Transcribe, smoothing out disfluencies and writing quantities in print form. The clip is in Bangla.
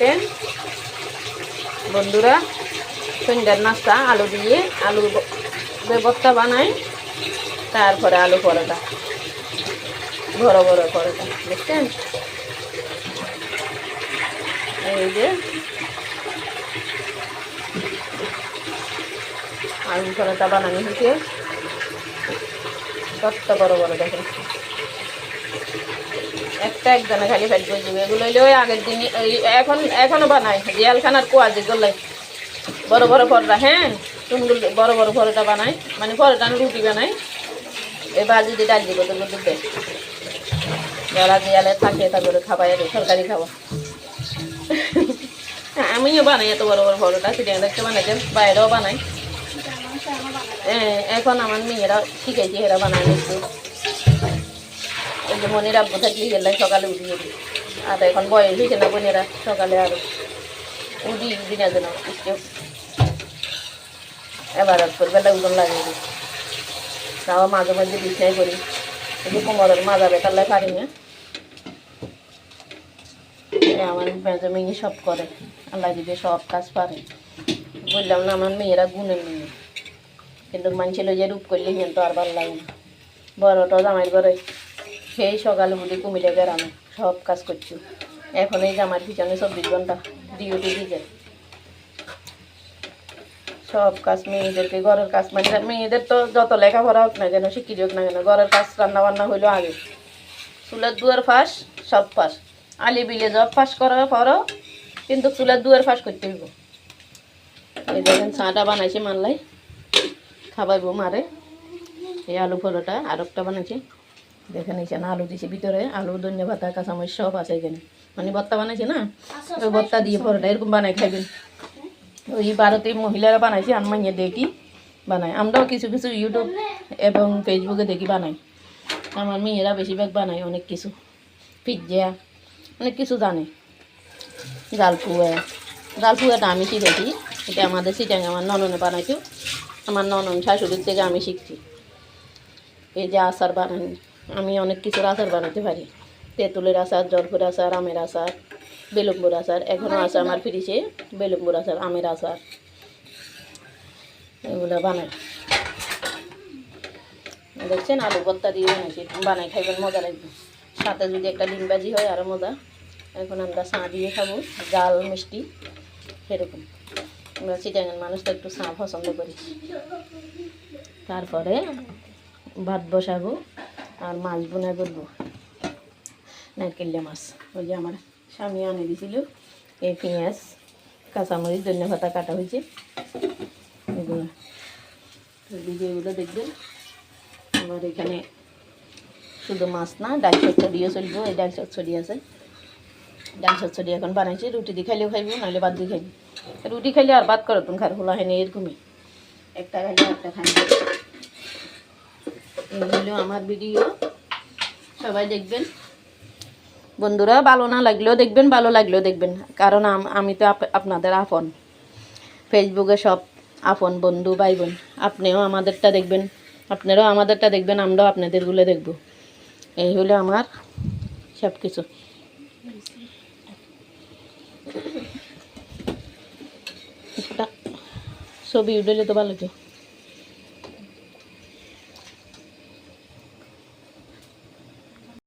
দেখেন বন্ধুরা, সন্ধ্যার নাস্তা আলু দিয়ে আলু ভর্তা বানাই, তারপরে আলু পরোটা, বড় বড় পরোটা দেখছেন। এই যে আলু পরোটা বানানো হয়েছে, কত বড় বড় দেখেন। একটা একজনে খালি ফেট বই দেবে। এগুলো হইলে ওই আগের দিনই এখনো বানায় জিয়ালখানার কুয়া যেগুলো বড় বড় পরোটা। হ্যাঁ, সুন্দর বড় বড় পরোটা বানায়, মানে পরোটা রুটি বানায়। এই বাজি দিয়ে ডাল দিব তোর মধ্যে যারা জিয়ালে থাকে তারপরে খাবাই আর সরকারি খাওয়া। আমিও বানাই এত বড় বড় পরোটা, সেটা দেখতে বানাইছেন, বাইরেও বানাই। এখন আমার মেয়েরা শিখেছি, এরা বানায় নিচ্ছে। ওই যে মনের আব্বু থাকলে গেলে সকালে উঠিয়ে দিই, আর এখন বয়স হয়েছে না বোনেরা, সকালে আরো উঠি দিনের জন্য উঠতে এবার করে বেলা উঠন লাগিয়ে দিই। তাও মাঝে মাঝে বিছনাই করি, এই যে কোমরের মাজা বেতালে পারি না। আমার মেজো মেয়ে সব করে, আল্লাহ দিবে সব কাজ পারে। বললাম না আমার মেয়েরা গুণের মেয়ে, কিন্তু মানুষের যে রূপ করলে কিন্তু আর ভালো লাগে না। বড়টা জামাই করে সেই সকালে বলি কুমিরে বেড়ানো সব কাজ করছি। এখন এই জামার পিছনে 24 ঘন্টা ডিউটি দিয়ে যায়, সব কাজ মেয়েদেরকে, ঘরের কাজ। মানে মেয়েদের তো যত লেখাপড়া হোক না কেন, শিক্ষিত হোক না কেন, ঘরের কাজ রান্না বান্না হইলো আগে। চুলের দুয়ার ফাঁস, সব ফাঁস। আলি বিলে জব ফাঁস করা পরও কিন্তু চুলের দুয়ার ফাঁস করতে হইব। এই দেখেন চাটা বানাইছে মানলাই, খাবাইব মারে। এই আলু পরোটা আর একটা বানাইছে দেখেন, এখানে আলু দিছে ভিতরে, আলু ধনিয়া পাতা কাঁচামরিচ সব আছে এখানে। মানে ভর্তা বানাইছে না, ওই ভর্তা দিয়ে পরোটা এরকম বানাই খাইবেন। ওই ভারতীয় মহিলারা বানাইছে, আমি দেখি বানাই। আমরাও কিছু কিছু ইউটিউব এবং ফেসবুকে দেখি বানাই। আমার মেয়েরা বেশিরভাগ বানায় অনেক কিছু, পিৎজা অনেক কিছু জানে। জালপুয়াটা আমি শিখেছি, এটা আমাদের সিটাং আমার নননে বানাইতো। আমার ননন শাশুড়ির থেকে আমি শিখছি। এই যে আচার বানাই, আমি অনেক কিছুর আচার বানাতে পারি। তেঁতুলের আচার, জলফুর আচার, আমের আচার, বেলুম্বুর আচার। এখনও আছে আমার ফ্রিজে বেলুম্বুর আচার, আমের আচার, এগুলো বানাই। দেখছেন আলু ভর্তা দিয়ে বানাইছি, বানাই খাইবেন, মজা লাগবে। সাথে যদি একটা ডিম ভাজি হয় আরও মজা। এখন আমরা চা দিয়ে খাবো, জাল মিষ্টি সেরকম। আমরা চিটাগাং মানুষ তো একটু চা পছন্দ করি। তারপরে ভাত বসাবো আর মাছ বোনা করবো, নারকেলিয়া মাছ। ওই যে আমার স্বামী আনে দিয়েছিল, এই পেঁয়াজ কাঁচামরিচ ধনিয়া পাতা কাটা হয়েছে, এগুলো এগুলো দেখবেন। আবার এখানে শুধু মাছ না, ডাল চচ্চড়িও চলবো। এই ডাল চচ্চড়ি আছে, ডাল চচ্চড়ি এখন বানাইছি। রুটি দিয়ে খাইলেও খাইব, নাহলে ভাত দিয়ে খাইব। রুটি খাইলে আর ভাত করো তুমি খার খোলা হয়নি, এরকমই একটা খাইলে একটা খাইব। এই হলো আমার ভিডিও, সবাই দেখবেন বন্ধুরা। ভালো না লাগলেও দেখবেন, ভালো লাগলেও দেখবেন, কারণ আমি তো আপনাদের আপন। ফেসবুকে সব আপন বন্ধু ভাই বোন। আপনিও আমাদেরটা দেখবেন, আপনারাও আমাদেরটা দেখবেন, আমরাও আপনাদেরগুলো দেখব। এই হলো আমার সব কিছু। ছবি উঠলে তো ভালো।